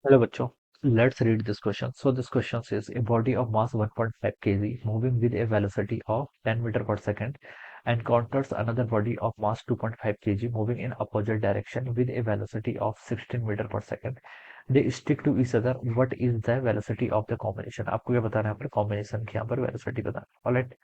Hello bachcho, let's read this question. So this question says a body of mass 1.5 kg moving with a velocity of 10 meter per second encounters another body of mass 2.5 kg moving in opposite direction with a velocity of 16 meter per second. They stick to each other. What is the velocity of the combination? आपको ये बताना है अपने combination की यहाँ पर velocity बताना है. Alright.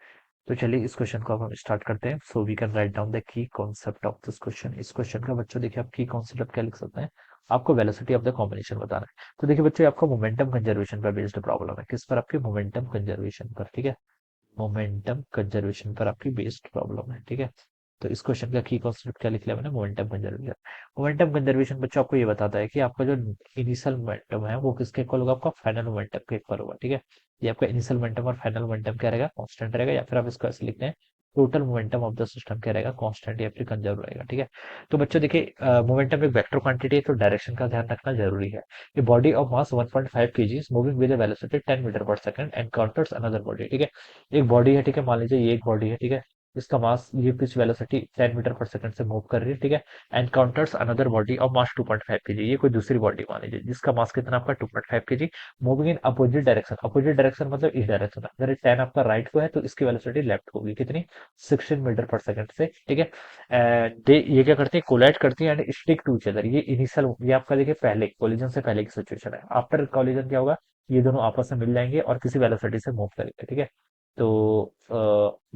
तो चलिए इस क्वेश्चन को अब हम स्टार्ट करते हैं. So we can write down the key concept of this question. इस क्वेश्चन का बच्चों देखिए आप की कॉन्सेप्ट क्या लिख सकते हैं. आपको वेलोसिटी ऑफ द कॉम्बिनेशन बताना है. तो देखिए बच्चों आपका मोमेंटम कंजर्वेशन पर बेस्ड प्रॉब्लम है. किस पर? आपके मोमेंटम कंजर्वेशन पर. ठीक है, मोमेंटम कंजर्वेशन पर आपकी बेस्ड प्रॉब्लम है. ठीक है, तो इस क्वेश्चन का की कॉन्सेप्ट क्या लिख लिया मैंने? Momentum conservation. मोमेंटम कंजर्वेशन बच्चों आपको ये बताता है कि आपका जो इनिशियल मोमेंटम है वो किसके इक्वल होगा? आपका फाइनल मोमेंटम के इक्वल होगा. ठीक है, ये आपका इनिशियल मोमेंटम और फाइनल मोमेंटम क्या रहेगा? कांस्टेंट रहेगा. या फिर आप इसको ऐसे लिखते हैं, total momentum of the system क्या रहेगा? कांस्टेंट या फिर कंजर्व रहेगा. ठीक है, तो बच्चों देखिए मोमेंटम एक वेक्टर क्वांटिटी है, तो डायरेक्शन का ध्यान रखना जरूरी है. ये body of mass 1.5 kg moving with a velocity 10 metre per second encounters another body. ठीक है, एक बॉडी है. ठीक है, मान लीजिए ये एक बॉडी है. ठीक है, इसका मास ये कुछ वेलोसिटी 10 मीटर पर सेकंड से मूव कर रही है. ठीक है, encounters another body of mass 2.5 kg. ये कोई दूसरी बॉडी मान लीजिए जिसका मास कितना? आपका 2.5 kg moving in opposite direction. Opposite direction मतलब इस डायरेक्शन में. अगर 10 आपका राइट को है तो इसकी वेलोसिटी लेफ्ट होगी. कितनी? 16 मीटर पर सेकंड से. ठीक है, एंड ये क्या करती है? कोलाइड करती है and stick to each other. ये इनिशियल, ये आपका देखिए पहले कोलिजन से पहले की सिचुएशन है. आफ्टर कोलिजन क्या होगा? ये दोनों आपस में मिल जाएंगे और किसी वेलोसिटी से मूव करेंगे. ठीक है, तो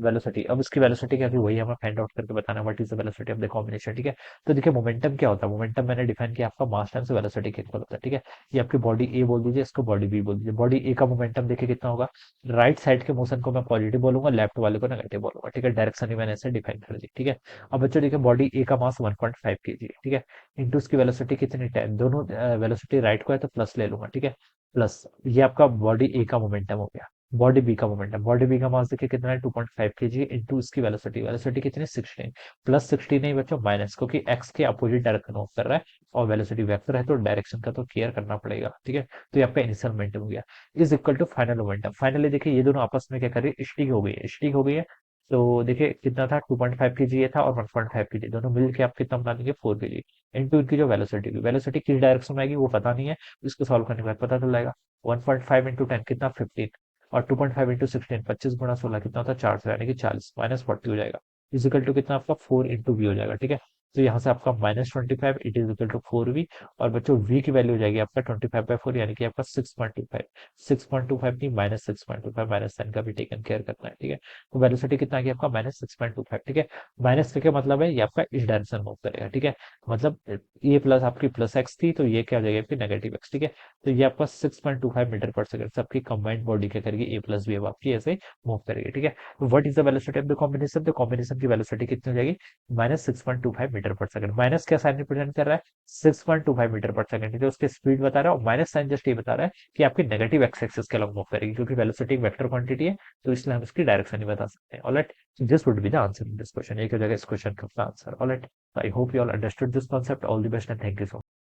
वेलोसिटी, अब इसकी वेलोसिटी क्या थी वही हमें फाइंड आउट करके बताना है. What is the velocity of the combination. ठीक है, तो देखिए मोमेंटम क्या होता है? मोमेंटम मैंने डिफाइन किया आपका मास टाइम्स वेलोसिटी के इक्वल होता है. ठीक है, ये आपकी बॉडी ए बोल दीजिए, इसको बॉडी बी बोल दीजिए. बॉडी ए का मोमेंटम देखिए कितना होगा? राइट साइड के मोशन को मैं पॉजिटिव बोलूंगा, लेफ्ट वाले को नेगेटिव बोलूंगा. ठीक है, डायरेक्शन ही मैंने ऐसे डिफाइन कर दी. ठीक है, अब बच्चों देखिए बॉडी ए का मास 1.5 kg है. ठीक है, इंटू उसकी वेलोसिटी कितनी? 10. दोनों वेलोसिटी राइट को है तो प्लस ले लूंगा. ठीक है, प्लस ये आपका बॉडी ए का मोमेंटम हो गया. बॉडी बी का मोमेंटम, बॉडी बी का मास देखिए कितना है? 2.5 kg इंटू इसकी वेलोसिटी. वेलोसिटी कितनी? 16. प्लस 16 नहीं बच्चों, माइनस, क्योंकि एक्स के अपोजिट डायरेक्शन मूव कर रहा है और वेलोसिटी वेक्टर है तो डायरेक्शन का तो केयर करना पड़ेगा. ठीक है, तो ये आपका इनिशियल मोमेंटम हो गया. Is equal to final momentum. Finally देखिए ये दोनों आपस में क्या कर रही है? स्टिक हो गई है. स्टिक हो गई है, तो देखिए कितना था? 2.5 kg ये था और 1.5 kg, दोनों मिलकर आप कितना बना देंगे? 4 kg. इनटू इनकी जो वेलोसिटी की, वेलोसिटी किस डायरेक्शन में आएगी वो पता नहीं है, इसको सॉल्व करने के बाद पता चल जाएगा. 1.5 इंटू 10 कितना? 15. और 2.5 इंटू 16, 25 गुणा 16 कितना होता है? 400, यानी कि 40 माइनस 40 हो जाएगा. इजिकल टू कितना आपका? 4 इंटू वी हो जाएगा. ठीक है, तो यहाँ से आपका -25 it is equal to 4v. और बच्चों v की वैल्यू हो जाएगी आपका 25/4, यानी कि आपका 6.25. 6.25 नहीं, -6.25, -10 का भी टेकन केयर करना है. ठीक है, तो वेलोसिटी कितना आ गया आपका? -6.25. ठीक है, माइनस का क्या मतलब है? ये आपका इस डायरेक्शन मूव करेगा. ठीक है, मतलब ये प्लस आपकी प्लस एक्स थी तो ये क्या हो जाएगा आपकी नेगेटिव एक्स. ठीक है, तो ये आपका 6.25 मीटर पर सेकंड से आपकी कंबाइंड बॉडी क्या करेगी? ए प्लस बी अब आपकी ऐसे मूव करेगी. ठीक है, what is the velocity of the combination? The combination की वेलोसिटी कितनी हो जाएगी? -6.25 मीटर पर सेकंड. माइनस क्या साइन रिप्रेजेंट कर रहा है? 6.25 मीटर पर सेकंड. तो उसके स्पीड बता रहा है और माइनस साइन जस्ट ये बता रहा है कि आपकी नेगेटिव एक्स एक्सिस के अलॉन्ग मूव करेगी, क्योंकि वेलोसिटी एक वेक्टर क्वांटिटी है तो इसलिए हम इसकी डायरेक्शन ही बता सकते हैं. Alright, this would be the answer in this question. एक हो जाएगा इस क्वेश्चन का answer. Alright, I hope you all understood this concept. All the best and thank you so much.